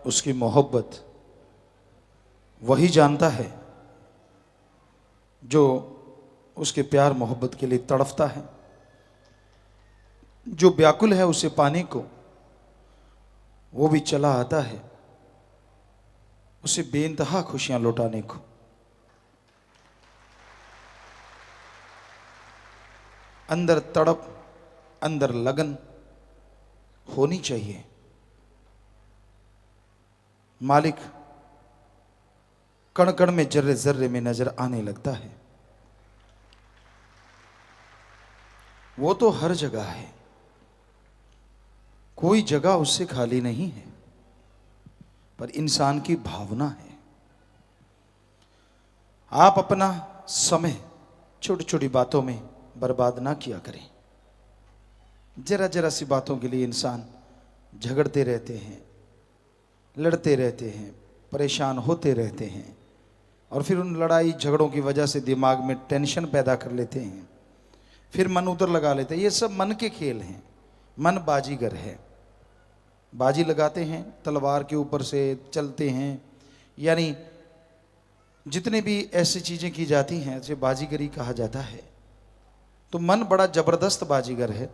उसकी मोहब्बत वही जानता है जो उसके प्यार मोहब्बत के लिए तड़फता है। जो व्याकुल है उसे पाने को, वो भी चला आता है उसे बेइंतहा खुशियां लौटाने को। अंदर तड़प, अंदर लगन होनी चाहिए। मालिक कण कण में, जर्रे जर्रे में नजर आने लगता है। वो तो हर जगह है, कोई जगह उससे खाली नहीं है, पर इंसान की भावना है। आप अपना समय छोटी छोटी बातों में बर्बाद ना किया करें। जरा जरा सी बातों के लिए इंसान झगड़ते रहते हैं, लड़ते रहते हैं, परेशान होते रहते हैं, और फिर उन लड़ाई झगड़ों की वजह से दिमाग में टेंशन पैदा कर लेते हैं, फिर मन उधर लगा लेते हैं। ये सब मन के खेल हैं। मन बाजीगर है, बाजी लगाते हैं, तलवार के ऊपर से चलते हैं। यानी जितने भी ऐसी चीज़ें की जाती हैं उसे बाजीगरी कहा जाता है। तो मन बड़ा ज़बरदस्त बाजीगर है।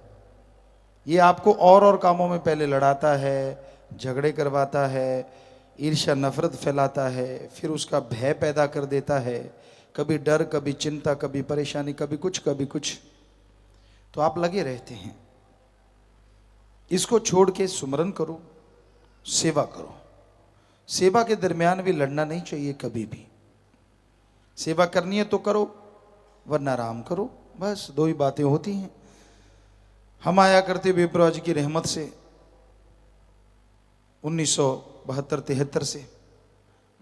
ये आपको और कामों में पहले लड़ाता है, झगड़े करवाता है, ईर्ष्या नफरत फैलाता है, फिर उसका भय पैदा कर देता है। कभी डर, कभी चिंता, कभी परेशानी, कभी कुछ कभी कुछ। तो आप लगे रहते हैं। इसको छोड़ के सुमरन करो, सेवा करो। सेवा के दरमियान भी लड़ना नहीं चाहिए कभी भी। सेवा करनी है तो करो, वरना आराम करो। बस दो ही बातें होती हैं। हम आया करते बेपरवाह जी की रहमत से 1972-73 से,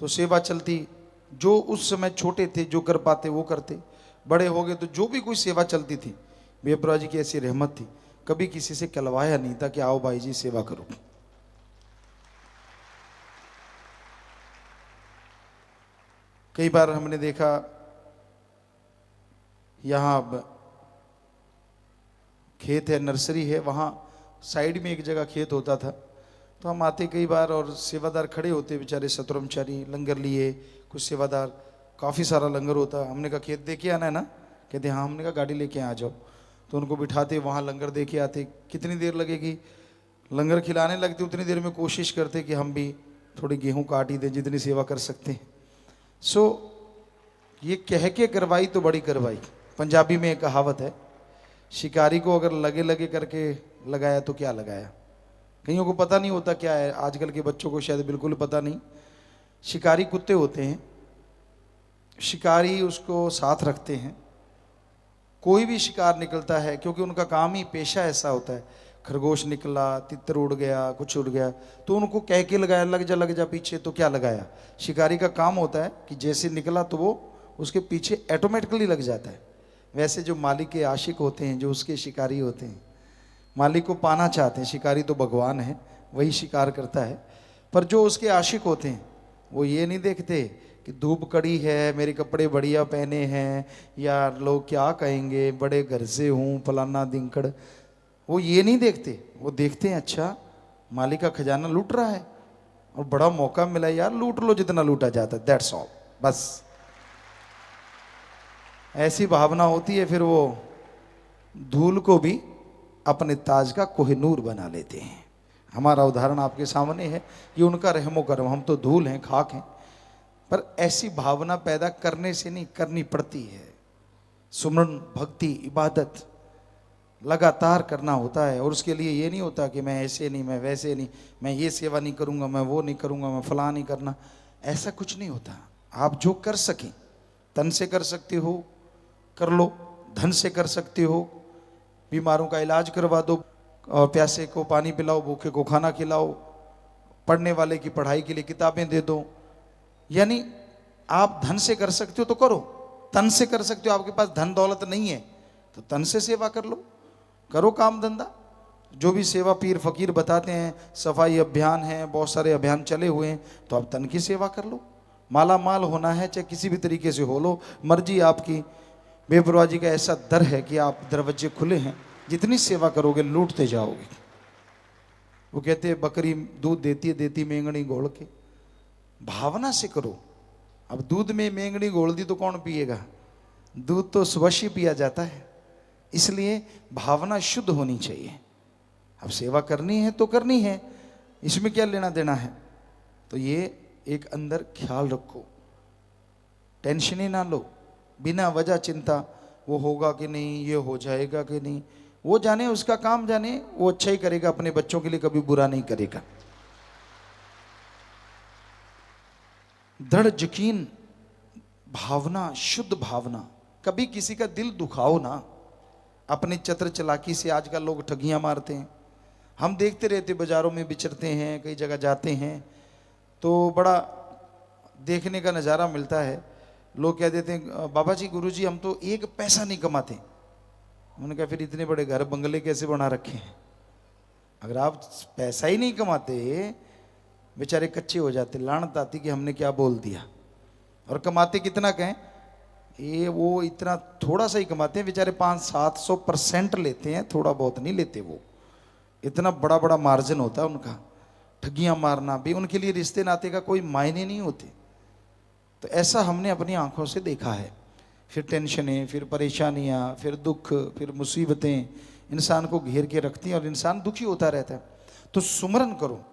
तो सेवा चलती। जो उस समय छोटे थे, जो कर पाते वो करते, बड़े हो गए तो जो भी कोई सेवा चलती थी, बेपरवाह जी की ऐसी रहमत थी, कभी किसी से कहलवाया नहीं था कि आओ भाई जी सेवा करो। कई बार हमने देखा, यहाँ खेत है, नर्सरी है, वहाँ साइड में एक जगह खेत होता था। तो हम आते कई बार और सेवादार खड़े होते बेचारे, शतरमचारी लंगर लिए, कुछ सेवादार, काफ़ी सारा लंगर होता। हमने कहा खेत दे के आना है ना? कहते हाँ। हमने कहा गाड़ी लेके आ जाओ। तो उनको बिठाते, वहाँ लंगर दे के आते। कितनी देर लगेगी, लंगर खिलाने लगते, उतनी देर में कोशिश करते कि हम भी थोड़ी गेहूँ काट ही दें, जितनी सेवा कर सकते हैं। ये कह के करवाई तो बड़ी करवाई। पंजाबी में एक कहावत है, शिकारी को अगर लगे लगे करके लगाया तो क्या लगाया। कईयों को पता नहीं होता क्या है, आजकल के बच्चों को शायद बिल्कुल पता नहीं। शिकारी कुत्ते होते हैं, शिकारी उसको साथ रखते हैं। कोई भी शिकार निकलता है, क्योंकि उनका काम ही, पेशा ऐसा होता है। खरगोश निकला, तितर उड़ गया, कुछ उड़ गया, तो उनको कह के लगाया, लग जा पीछे, तो क्या लगाया। शिकारी का काम होता है कि जैसे निकला तो वो उसके पीछे ऑटोमेटिकली लग जाता है। वैसे जो मालिक के आशिक होते हैं, जो उसके शिकारी होते हैं, मालिक को पाना चाहते हैं। शिकारी तो भगवान है, वही शिकार करता है। पर जो उसके आशिक होते हैं वो ये नहीं देखते कि धूप कड़ी है, मेरे कपड़े बढ़िया पहने हैं, या लोग क्या कहेंगे, बड़े घर से हूँ, फलाना दिनकड़। वो ये नहीं देखते। वो देखते हैं अच्छा मालिक का खजाना लूट रहा है और बड़ा मौका मिला, यार लूट लो जितना लूटा जाता है, दैट्स ऑल, बस ऐसी भावना होती है। फिर वो धूल को भी अपने ताज का कोहिनूर बना लेते हैं। हमारा उदाहरण आपके सामने है, ये उनका रहमो करम। हम तो धूल हैं, खाक हैं, पर ऐसी भावना पैदा करने से नहीं, करनी पड़ती है। सुमरन, भक्ति, इबादत लगातार करना होता है। और उसके लिए ये नहीं होता कि मैं ऐसे नहीं, मैं वैसे नहीं, मैं ये सेवा नहीं करूँगा, मैं वो नहीं करूँगा, मैं फलां नहीं करना, ऐसा कुछ नहीं होता। आप जो कर सकें, तन से कर सकते हो कर लो, धन से कर सकते हो, बीमारों का इलाज करवा दो, और प्यासे को पानी पिलाओ, भूखे को खाना खिलाओ, पढ़ने वाले की पढ़ाई के लिए किताबें दे दो। यानी आप धन से कर सकते हो तो करो, तन से कर सकते हो। आपके पास धन दौलत नहीं है तो तन से सेवा कर लो, करो काम धंधा। जो भी सेवा पीर फकीर बताते हैं, सफाई अभियान है, बहुत सारे अभियान चले हुए हैं, तो आप तन की सेवा कर लो। माला माल होना है, चाहे किसी भी तरीके से हो लो, मर्जी आपकी। बेपरवाह जी का ऐसा दर है कि आप दरवाजे खुले हैं, जितनी सेवा करोगे लूटते जाओगे। वो कहते हैं बकरी दूध देती है, देती मेंगनी घोल के। भावना से करो। अब दूध में मेंगनी घोल दी तो कौन पिएगा? दूध तो स्वश ही पिया जाता है। इसलिए भावना शुद्ध होनी चाहिए। अब सेवा करनी है तो करनी है, इसमें क्या लेना देना है। तो ये एक अंदर ख्याल रखो, टेंशन ही ना लो, बिना वजह चिंता, वो होगा कि नहीं, ये हो जाएगा कि नहीं। वो जाने, उसका काम जाने, वो अच्छा ही करेगा, अपने बच्चों के लिए कभी बुरा नहीं करेगा। दृढ़ यकीन, भावना, शुद्ध भावना। कभी किसी का दिल दुखाओ ना। अपनी चतुर चालाकी से आजकल लोग ठगियां मारते हैं। हम देखते रहते, बाजारों में विचरते हैं, कई जगह जाते हैं तो बड़ा देखने का नज़ारा मिलता है। लोग कह देते हैं बाबा जी, गुरु जी, हम तो एक पैसा नहीं कमाते। उन्होंने कहा फिर इतने बड़े घर बंगले कैसे बना रखे हैं? अगर आप पैसा ही नहीं कमाते, बेचारे कच्चे हो जाते, लानत आती कि हमने क्या बोल दिया। और कमाते कितना कहें, ये वो इतना थोड़ा सा ही कमाते हैं बेचारे, 500-700% लेते हैं, थोड़ा बहुत नहीं लेते। वो इतना बड़ा बड़ा मार्जिन होता है उनका। ठगियां मारना भी उनके लिए रिश्ते नाते का कोई मायने नहीं होते। तो ऐसा हमने अपनी आंखों से देखा है। फिर टेंशनें, फिर परेशानियां, फिर दुख, फिर मुसीबतें इंसान को घेर के रखती हैं और इंसान दुखी होता रहता है। तो सुमरन करो,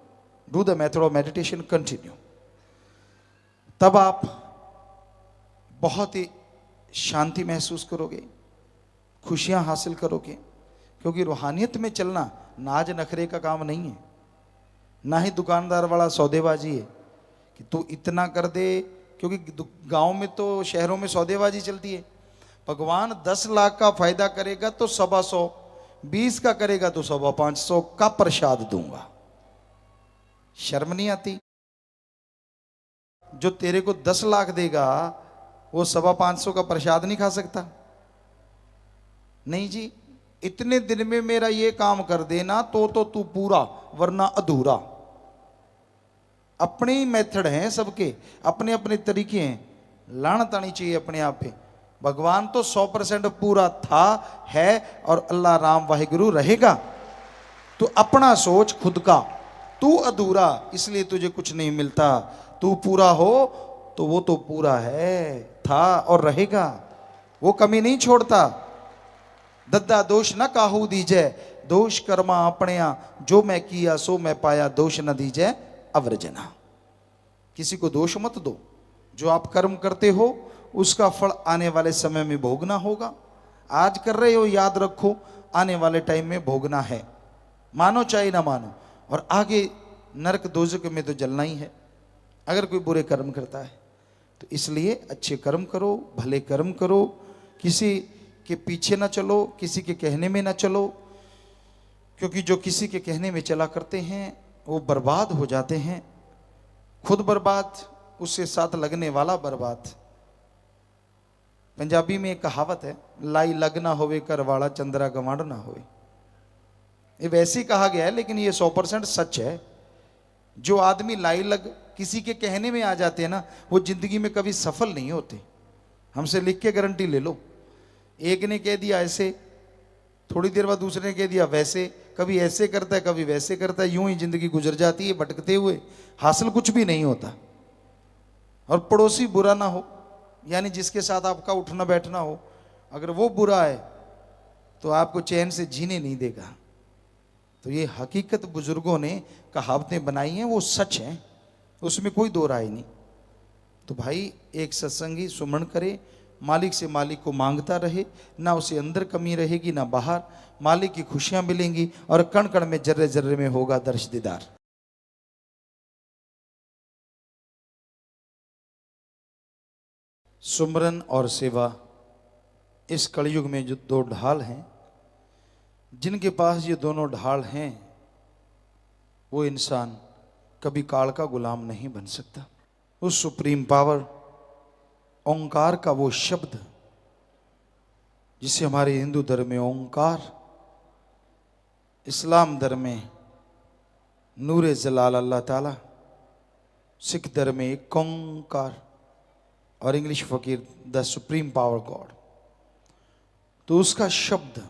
do the method of meditation, continue. तब आप बहुत ही शांति महसूस करोगे, खुशियां हासिल करोगे। क्योंकि रूहानियत में चलना नाज नखरे का काम नहीं है, ना ही दुकानदार वाला सौदेबाजी है कि तू इतना कर दे। क्योंकि गांव में तो, शहरों में सौदेबाजी चलती है। भगवान 10 लाख का फायदा करेगा तो 125, 20 का करेगा तो 525 का प्रसाद दूंगा। शर्म नहीं आती? जो तेरे को 10 लाख देगा वो 525 का प्रसाद नहीं खा सकता? नहीं जी, इतने दिन में मेरा ये काम कर देना तो तू पूरा, वरना अधूरा। अपने ही मेथड हैं सबके, अपने अपने तरीके हैं। लानत आनी चाहिए अपने आप पे। भगवान तो 100% पूरा था, है और अल्लाह राम वाहिगुरु रहेगा। तो अपना सोच खुद का, तू अधूरा इसलिए तुझे कुछ नहीं मिलता। तू पूरा हो तो वो तो पूरा है, था और रहेगा, वो कमी नहीं छोड़ता। दद्दा दोष न काहू दीजे, दोष कर्मा अपने, जो मैं किया सो मैं पाया, दोष न दीजे अवर्जना। किसी को दोष मत दो। जो आप कर्म करते हो उसका फल आने वाले समय में भोगना होगा। आज कर रहे हो, याद रखो आने वाले टाइम में भोगना है, मानो चाहे ना मानो। और आगे नरक दोजक में तो जलना ही है अगर कोई बुरे कर्म करता है। तो इसलिए अच्छे कर्म करो, भले कर्म करो, किसी के पीछे ना चलो, किसी के कहने में ना चलो। क्योंकि जो किसी के कहने में चला करते हैं वो बर्बाद हो जाते हैं। खुद बर्बाद, उससे साथ लगने वाला बर्बाद। पंजाबी में एक कहावत है, लाई लग ना होवे कर वाला चंद्रा गवांड ना होवे। ये वैसे ही कहा गया है लेकिन ये 100% सच है। जो आदमी लाई लग किसी के कहने में आ जाते हैं ना, वो जिंदगी में कभी सफल नहीं होते। हमसे लिख के गारंटी ले लो। एक ने कह दिया ऐसे, थोड़ी देर बाद दूसरे ने कह दिया वैसे, कभी ऐसे करता है कभी वैसे करता है, यूं ही जिंदगी गुजर जाती है भटकते हुए, हासिल कुछ भी नहीं होता। और पड़ोसी बुरा ना हो, यानी जिसके साथ आपका उठना बैठना हो, अगर वो बुरा है तो आपको चैन से जीने नहीं देगा। तो ये हकीकत बुजुर्गों ने कहावतें बनाई हैं, वो सच हैं, उसमें कोई दो राय नहीं। तो भाई एक सत्संगी सुमरण करे, मालिक से मालिक को मांगता रहे, ना उसे अंदर कमी रहेगी ना बाहर। मालिक की खुशियां मिलेंगी और कण कण में, जर्रे जर्रे में होगा दर्श दीदार। सुमरन और सेवा, इस कलयुग में जो दो ढाल हैं, जिनके पास ये दोनों ढाल हैं वो इंसान कभी काल का गुलाम नहीं बन सकता। उस सुप्रीम पावर ओंकार का वो शब्द जिसे हमारे हिंदू धर्म में ओंकार, इस्लाम धर्म में नूरे जलाल अल्लाह ताला, सिख धर्म में एक ओंकार और इंग्लिश फकीर द सुप्रीम पावर गॉड। तो उसका शब्द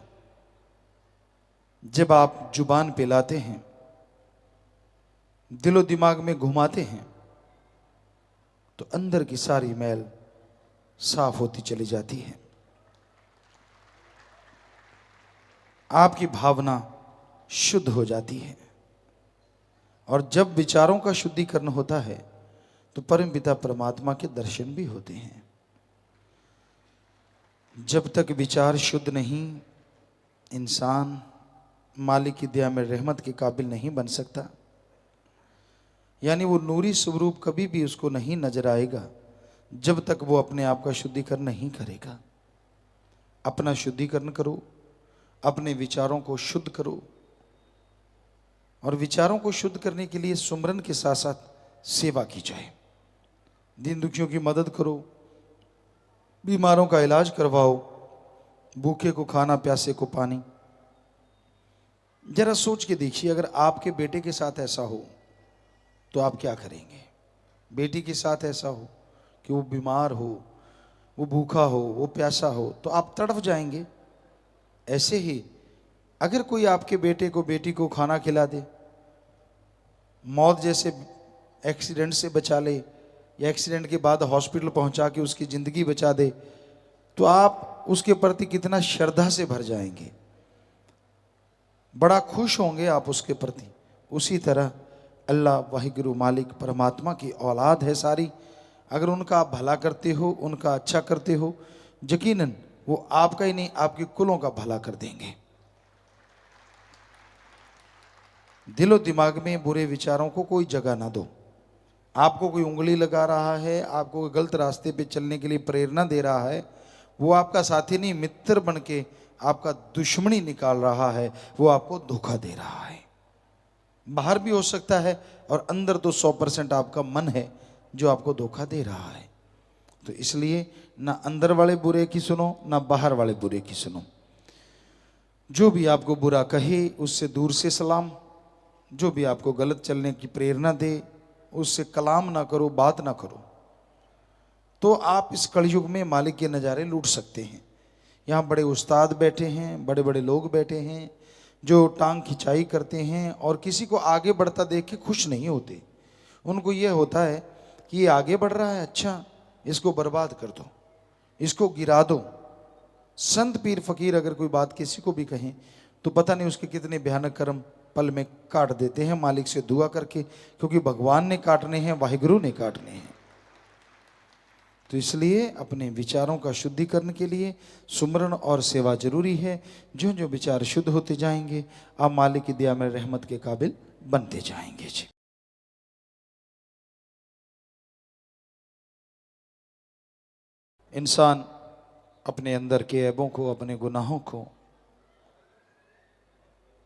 जब आप जुबान पे लाते हैं दिलो दिमाग में घुमाते हैं तो अंदर की सारी मैल साफ होती चली जाती है। आपकी भावना शुद्ध हो जाती है। और जब विचारों का शुद्धिकरण होता है तो परम पिता परमात्मा के दर्शन भी होते हैं। जब तक विचार शुद्ध नहीं, इंसान मालिक की दया में रहमत के काबिल नहीं बन सकता। यानी वो नूरी स्वरूप कभी भी उसको नहीं नजर आएगा जब तक वो अपने आप का शुद्धिकरण नहीं करेगा। अपना शुद्धिकरण करो, अपने विचारों को शुद्ध करो। और विचारों को शुद्ध करने के लिए सुमरन के साथ साथ सेवा की जाए। दीन दुखियों की मदद करो, बीमारों का इलाज करवाओ, भूखे को खाना, प्यासे को पानी। जरा सोच के देखिए, अगर आपके बेटे के साथ ऐसा हो तो आप क्या करेंगे? बेटी के साथ ऐसा हो कि वो बीमार हो, वो भूखा हो, वो प्यासा हो, तो आप तड़प जाएंगे। ऐसे ही अगर कोई आपके बेटे को, बेटी को खाना खिला दे, मौत जैसे एक्सीडेंट से बचा ले, या एक्सीडेंट के बाद हॉस्पिटल पहुंचा के उसकी ज़िंदगी बचा दे, तो आप उसके प्रति कितना श्रद्धा से भर जाएंगे, बड़ा खुश होंगे आप उसके प्रति। उसी तरह अल्लाह वाहिगुरु मालिक परमात्मा की औलाद है सारी। अगर उनका आप भला करते हो, उनका अच्छा करते हो, यकीनन वो आपका ही नहीं, आपके कुलों का भला कर देंगे। दिलो दिमाग में बुरे विचारों को कोई जगह ना दो। आपको कोई उंगली लगा रहा है, आपको कोई गलत रास्ते पे चलने के लिए प्रेरणा दे रहा है, वो आपका साथी नहीं, मित्र बन के आपका दुश्मनी निकाल रहा है, वो आपको धोखा दे रहा है। बाहर भी हो सकता है और अंदर तो 100% आपका मन है जो आपको धोखा दे रहा है। तो इसलिए ना अंदर वाले बुरे की सुनो, ना बाहर वाले बुरे की सुनो। जो भी आपको बुरा कहे उससे दूर से सलाम। जो भी आपको गलत चलने की प्रेरणा दे उससे कलाम ना करो, बात ना करो। तो आप इस कलयुग में मालिक के नज़ारे लूट सकते हैं। यहाँ बड़े उस्ताद बैठे हैं, बड़े बड़े लोग बैठे हैं जो टांग खिंचाई करते हैं और किसी को आगे बढ़ता देख के खुश नहीं होते। उनको ये होता है कि ये आगे बढ़ रहा है, अच्छा इसको बर्बाद कर दो, इसको गिरा दो। संत पीर फकीर अगर कोई बात किसी को भी कहें तो पता नहीं उसके कितने भयानक कर्म पल में काट देते हैं मालिक से दुआ करके, क्योंकि भगवान ने काटने हैं, वाहिगुरु ने काटने हैं। तो इसलिए अपने विचारों का शुद्धिकरण के लिए सुमरन और सेवा जरूरी है। जो जो विचार शुद्ध होते जाएंगे आप मालिक की दया में रहमत के काबिल बनते जाएंगे। जी, इंसान अपने अंदर के ऐबों को, अपने गुनाहों को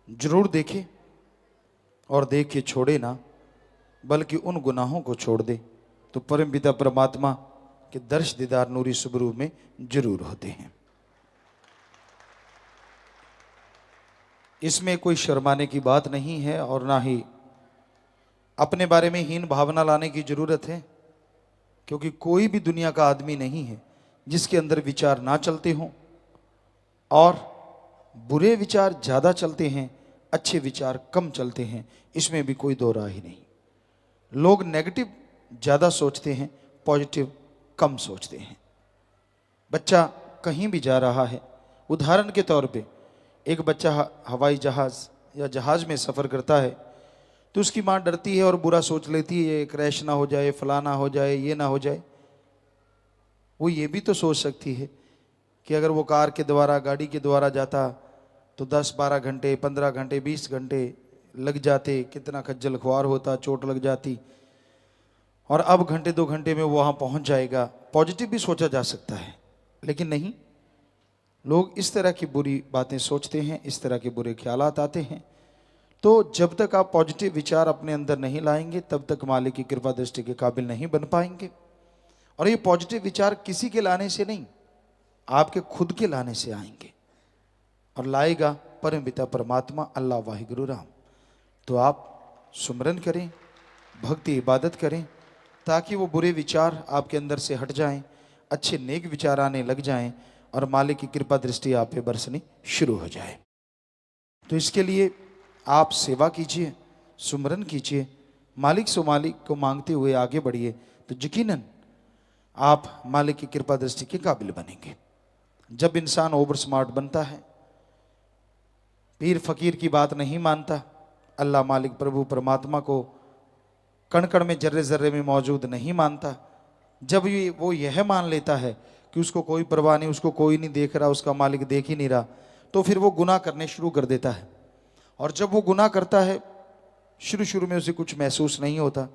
जरूर देखे और देख के छोड़े ना, बल्कि उन गुनाहों को छोड़ दे तो परम पिता परमात्मा के दर्श दीदार नूरी सुबरू में जरूर होते हैं। इसमें कोई शर्माने की बात नहीं है और ना ही अपने बारे में हीन भावना लाने की जरूरत है, क्योंकि कोई भी दुनिया का आदमी नहीं है जिसके अंदर विचार ना चलते हों। और बुरे विचार ज़्यादा चलते हैं, अच्छे विचार कम चलते हैं, इसमें भी कोई दो राय ही नहीं। लोग नेगेटिव ज़्यादा सोचते हैं, पॉजिटिव कम सोचते हैं। बच्चा कहीं भी जा रहा है, उदाहरण के तौर पे एक बच्चा हवाई जहाज़ या जहाज़ में सफ़र करता है तो उसकी माँ डरती है और बुरा सोच लेती है, ये क्रैश ना हो जाए, फलाना हो जाए, ये ना हो जाए। वो ये भी तो सोच सकती है कि अगर वो कार के द्वारा, गाड़ी के द्वारा जाता तो 10-12 घंटे, 15 घंटे, 20 घंटे लग जाते, कितना खज्जल खुआर होता, चोट लग जाती, और अब घंटे 2 घंटे में वो वहाँ पहुँच जाएगा। पॉजिटिव भी सोचा जा सकता है, लेकिन नहीं, लोग इस तरह की बुरी बातें सोचते हैं, इस तरह के बुरे ख्यालात आते हैं। तो जब तक आप पॉजिटिव विचार अपने अंदर नहीं लाएंगे तब तक मालिक की कृपा दृष्टि के काबिल नहीं बन पाएंगे। और ये पॉजिटिव विचार किसी के लाने से नहीं, आपके खुद के लाने से आएंगे, और लाएगा परम पिता परमात्मा अल्लाह वाहिगुरु राम। तो आप सुमरन करें, भक्ति इबादत करें, ताकि वो बुरे विचार आपके अंदर से हट जाएं, अच्छे नेक विचार आने लग जाएं और मालिक की कृपा दृष्टि आप पे बरसनी शुरू हो जाए। तो इसके लिए आप सेवा कीजिए, सुमरन कीजिए, मालिक से मालिक को मांगते हुए आगे बढ़िए तो यकीनन आप मालिक की कृपा दृष्टि के काबिल बनेंगे। जब इंसान ओवर स्मार्ट बनता है, पीर फकीर की बात नहीं मानता, अल्लाह मालिक प्रभु परमात्मा को कण कण में जर्रे जर्रे में मौजूद नहीं मानता, जब ये वो यह मान लेता है कि उसको कोई परवाह नहीं, उसको कोई नहीं देख रहा, उसका मालिक देख ही नहीं रहा, तो फिर वो गुनाह करने शुरू कर देता है। और जब वो गुनाह करता है, शुरू शुरू में उसे कुछ महसूस नहीं होता,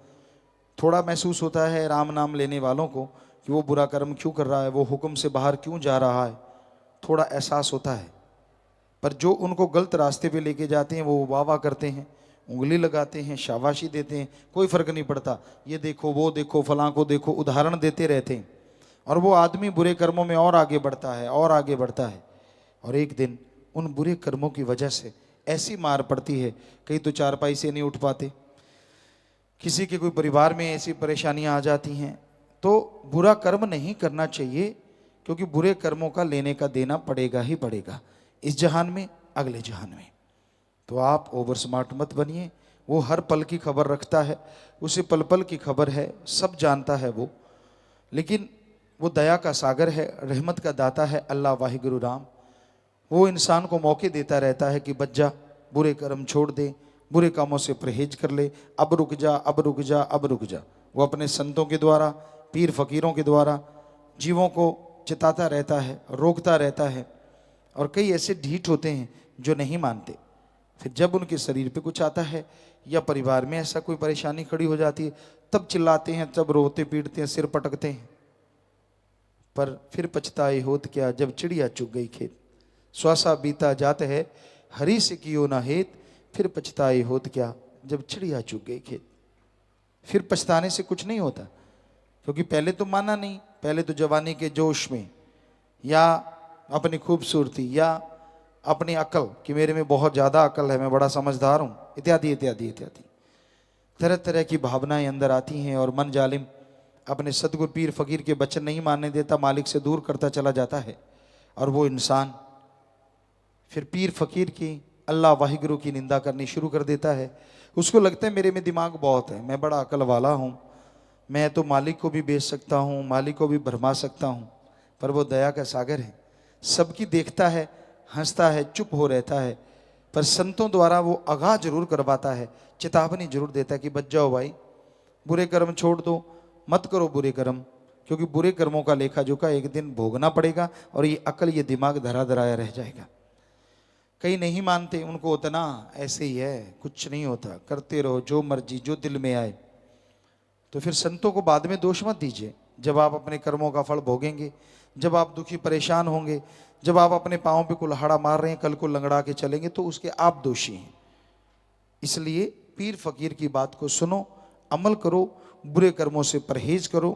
थोड़ा महसूस होता है राम नाम लेने वालों को कि वो बुरा कर्म क्यों कर रहा है, वो हुक्म से बाहर क्यों जा रहा है, थोड़ा एहसास होता है। पर जो उनको गलत रास्ते पे लेके जाते हैं वो वाह वाह करते हैं, उंगली लगाते हैं, शाबाशी देते हैं, कोई फर्क नहीं पड़ता, ये देखो वो देखो फलां को देखो, उदाहरण देते रहते हैं। और वो आदमी बुरे कर्मों में और आगे बढ़ता है और आगे बढ़ता है। और एक दिन उन बुरे कर्मों की वजह से ऐसी मार पड़ती है, कहीं तो चारपाई से नहीं उठ पाते, किसी के कोई परिवार में ऐसी परेशानियां आ जाती हैं। तो बुरा कर्म नहीं करना चाहिए, क्योंकि बुरे कर्मों का लेने का देना पड़ेगा ही पड़ेगा, इस जहान में अगले जहान में। तो आप ओवर स्मार्ट मत बनिए। वो हर पल की खबर रखता है, उसे पल पल की खबर है, सब जानता है वो, लेकिन वो दया का सागर है, रहमत का दाता है अल्लाह वाहिगुरु राम। वो इंसान को मौके देता रहता है कि बच्चा बुरे कर्म छोड़ दे, बुरे कामों से परहेज कर ले, अब रुक जा अब रुक जा अब रुक जा। वो अपने संतों के द्वारा, पीर फकीरों के द्वारा जीवों को चिताता रहता है, रोकता रहता है। और कई ऐसे ढीठ होते हैं जो नहीं मानते, फिर जब उनके शरीर पे कुछ आता है या परिवार में ऐसा कोई परेशानी खड़ी हो जाती है, तब चिल्लाते हैं, तब रोते पीटते हैं, सिर पटकते हैं। पर फिर पछताए होत क्या, जब चिड़िया चुग गई खेत, श्वासा बीता जात है हरी से कियो ना हेत, फिर पछताए होत क्या, जब चिड़िया चुग गई खेत। फिर पछताने से कुछ नहीं होता, क्योंकि पहले तो माना नहीं, पहले तो जवानी के जोश में या अपनी खूबसूरती या अपनी अकल कि मेरे में बहुत ज़्यादा अकल है, मैं बड़ा समझदार हूँ, इत्यादि इत्यादि इत्यादि तरह तरह की भावनाएं अंदर आती हैं। और मन जालिम अपने सतगुरु पीर फकीर के वचन नहीं मानने देता, मालिक से दूर करता चला जाता है। और वो इंसान फिर पीर फकीर की, अल्लाह वाहिगुरु की निंदा करनी शुरू कर देता है। उसको लगता है मेरे में दिमाग बहुत है, मैं बड़ा अकल वाला हूँ, मैं तो मालिक को भी बेच सकता हूँ, मालिक को भी भरमा सकता हूँ। पर वो दया का सागर है, सबकी देखता है, हंसता है, चुप हो रहता है। पर संतों द्वारा वो आगाह जरूर करवाता है, चेतावनी जरूर देता है कि बच जाओ भाई, बुरे कर्म छोड़ दो, मत करो बुरे कर्म, क्योंकि बुरे कर्मों का लेखा जोखा एक दिन भोगना पड़ेगा और ये अकल ये दिमाग धरा धराया रह जाएगा। कई नहीं मानते, उनको उतना ऐसे ही है, कुछ नहीं होता, करते रहो जो मर्जी जो दिल में आए। तो फिर संतों को बाद में दोष मत दीजिए। जब आप अपने कर्मों का फल भोगेंगे, जब आप दुखी परेशान होंगे, जब आप अपने पाँव पे कुल्हाड़ा मार रहे हैं, कल को लंगड़ा के चलेंगे, तो उसके आप दोषी हैं। इसलिए पीर फकीर की बात को सुनो, अमल करो, बुरे कर्मों से परहेज करो,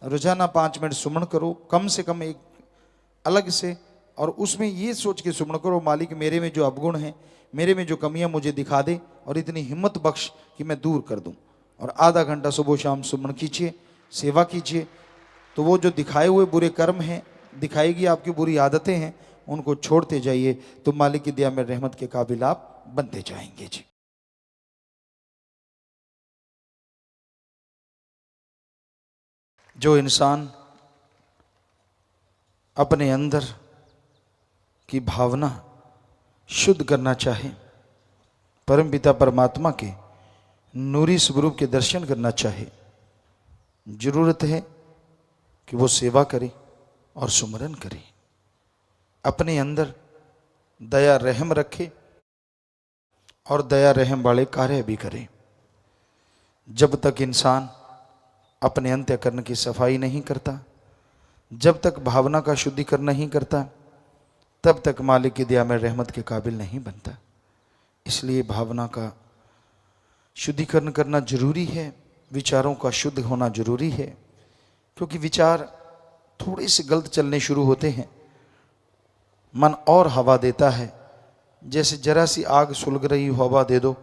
रोजाना 5 मिनट सुमन करो, कम से कम एक अलग से, और उसमें ये सोच के सुमन करो, मालिक मेरे में जो अवगुण है, मेरे में जो कमियां मुझे दिखा दे और इतनी हिम्मत बख्श कि मैं दूर कर दूं। और आधा घंटा सुबह शाम सुमन कीजिए, सेवा कीजिए, तो वो जो दिखाए हुए बुरे कर्म हैं, दिखाएगी आपकी बुरी आदतें हैं, उनको छोड़ते जाइए, तो मालिक की दया में रहमत के काबिल आप बनते जाएंगे। जी, जो इंसान अपने अंदर की भावना शुद्ध करना चाहे, परमपिता परमात्मा के नूरी स्वरूप के दर्शन करना चाहे, जरूरत है कि वो सेवा करे और सुमरन करे, अपने अंदर दया रहम रखे और दया रहम वाले कार्य भी करे। जब तक इंसान अपने अंतःकरण की सफाई नहीं करता, जब तक भावना का शुद्धिकरण नहीं करता, तब तक मालिक की दया में रहमत के काबिल नहीं बनता। इसलिए भावना का शुद्धिकरण करना जरूरी है, विचारों का शुद्ध होना जरूरी है, क्योंकि विचार थोड़े से गलत चलने शुरू होते हैं, मन और हवा देता है। जैसे जरा सी आग सुलग रही हो, हवा दे दो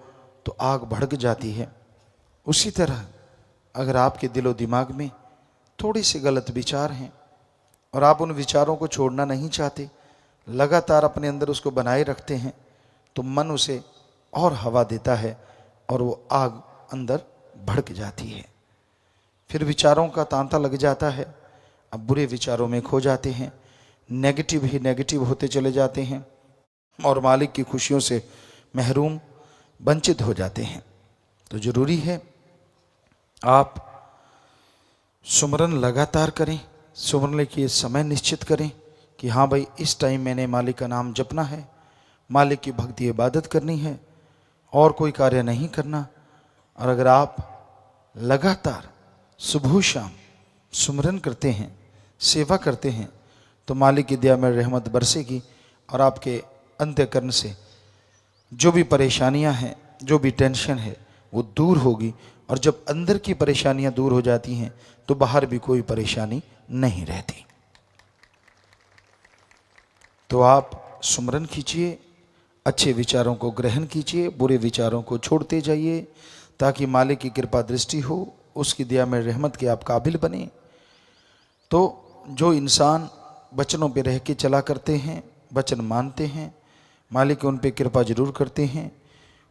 तो आग भड़क जाती है। उसी तरह अगर आपके दिलो दिमाग में थोड़े से गलत विचार हैं और आप उन विचारों को छोड़ना नहीं चाहते, लगातार अपने अंदर उसको बनाए रखते हैं, तो मन उसे और हवा देता है और वो आग अंदर भड़क जाती है। फिर विचारों का तांता लग जाता है, अब बुरे विचारों में खो जाते हैं, नेगेटिव ही नेगेटिव होते चले जाते हैं और मालिक की खुशियों से महरूम वंचित हो जाते हैं। तो जरूरी है आप सुमरन लगातार करें, सुमरन के समय निश्चित करें कि हाँ भाई इस टाइम मैंने मालिक का नाम जपना है, मालिक की भक्ति इबादत करनी है और कोई कार्य नहीं करना। और अगर आप लगातार सुबह शाम सुमरन करते हैं, सेवा करते हैं, तो मालिक की दया में रहमत बरसेगी और आपके अंतःकरण से जो भी परेशानियां हैं, जो भी टेंशन है, वो दूर होगी। और जब अंदर की परेशानियां दूर हो जाती हैं तो बाहर भी कोई परेशानी नहीं रहती। तो आप सुमरन कीजिए, अच्छे विचारों को ग्रहण कीजिए, बुरे विचारों को छोड़ते जाइए, ताकि मालिक की कृपा दृष्टि हो, उसकी दया में रहमत के आप काबिल बने। तो जो इंसान वचनों पे रह के चला करते हैं, वचन मानते हैं, मालिक उन पे कृपा जरूर करते हैं,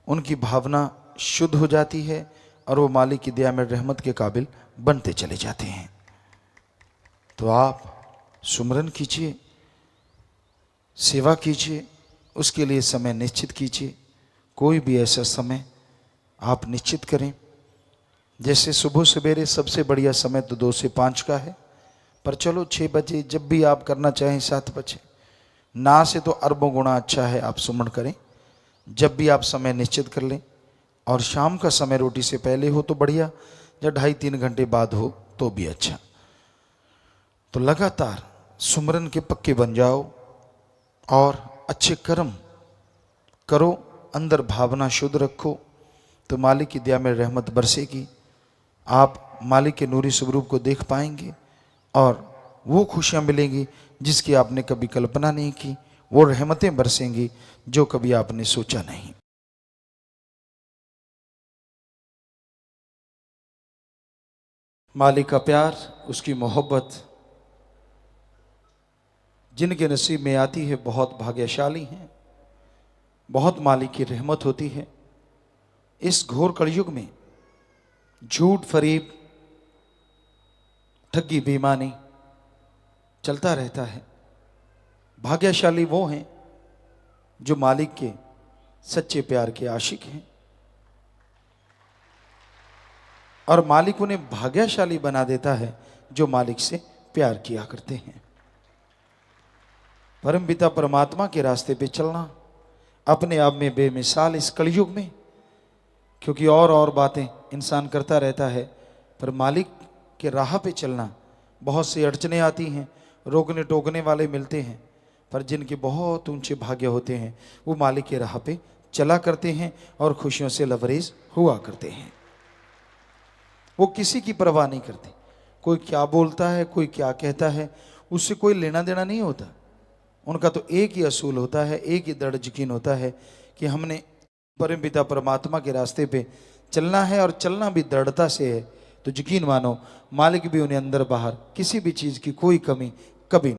उनकी भावना शुद्ध हो जाती है और वो मालिक की दया में रहमत के काबिल बनते चले जाते हैं। तो आप सुमरन कीजिए, सेवा कीजिए, उसके लिए समय निश्चित कीजिए। कोई भी ऐसा समय आप निश्चित करें। जैसे सुबह सवेरे सबसे बढ़िया समय तो 2 से 5 का है, पर चलो 6 बजे जब भी आप करना चाहें, 7 बजे ना से तो अरबों गुना अच्छा है आप सुमरन करें। जब भी आप समय निश्चित कर लें, और शाम का समय रोटी से पहले हो तो बढ़िया, या 2.5-3 घंटे बाद हो तो भी अच्छा। तो लगातार सुमरन के पक्के बन जाओ और अच्छे कर्म करो, अंदर भावना शुद्ध रखो, तो मालिक की दया में रहमत बरसेगी। आप मालिक के नूरी स्वरूप को देख पाएंगे और वो खुशियां मिलेंगी जिसकी आपने कभी कल्पना नहीं की, वो रहमतें बरसेंगी जो कभी आपने सोचा नहीं। मालिक का प्यार, उसकी मोहब्बत जिनके नसीब में आती है बहुत भाग्यशाली हैं, बहुत मालिक की रहमत होती है। इस घोर कलयुग में झूठ, फरेब, ठगी, बेईमानी चलता रहता है। भाग्यशाली वो हैं जो मालिक के सच्चे प्यार के आशिक हैं, और मालिक उन्हें भाग्यशाली बना देता है जो मालिक से प्यार किया करते हैं। परमपिता परमात्मा के रास्ते पे चलना अपने आप में बेमिसाल इस कलयुग में, क्योंकि और बातें इंसान करता रहता है, पर मालिक के राह पे चलना बहुत सी अड़चनें आती हैं, रोकने टोकने वाले मिलते हैं, पर जिनके बहुत ऊंचे भाग्य होते हैं वो मालिक के राह पे चला करते हैं और खुशियों से लबरेज हुआ करते हैं। वो किसी की परवाह नहीं करते, कोई क्या बोलता है, कोई क्या कहता है, उससे कोई लेना देना नहीं होता। उनका तो एक ही असूल होता है, एक ही दृढ़ यकीन होता है कि हमने परमपिता परमात्मा के रास्ते पे चलना है, और चलना भी दृढ़ता से है। तो यकीन मानो मालिक भी उन्हें अंदर बाहर किसी भी चीज़ की कोई कमी कभी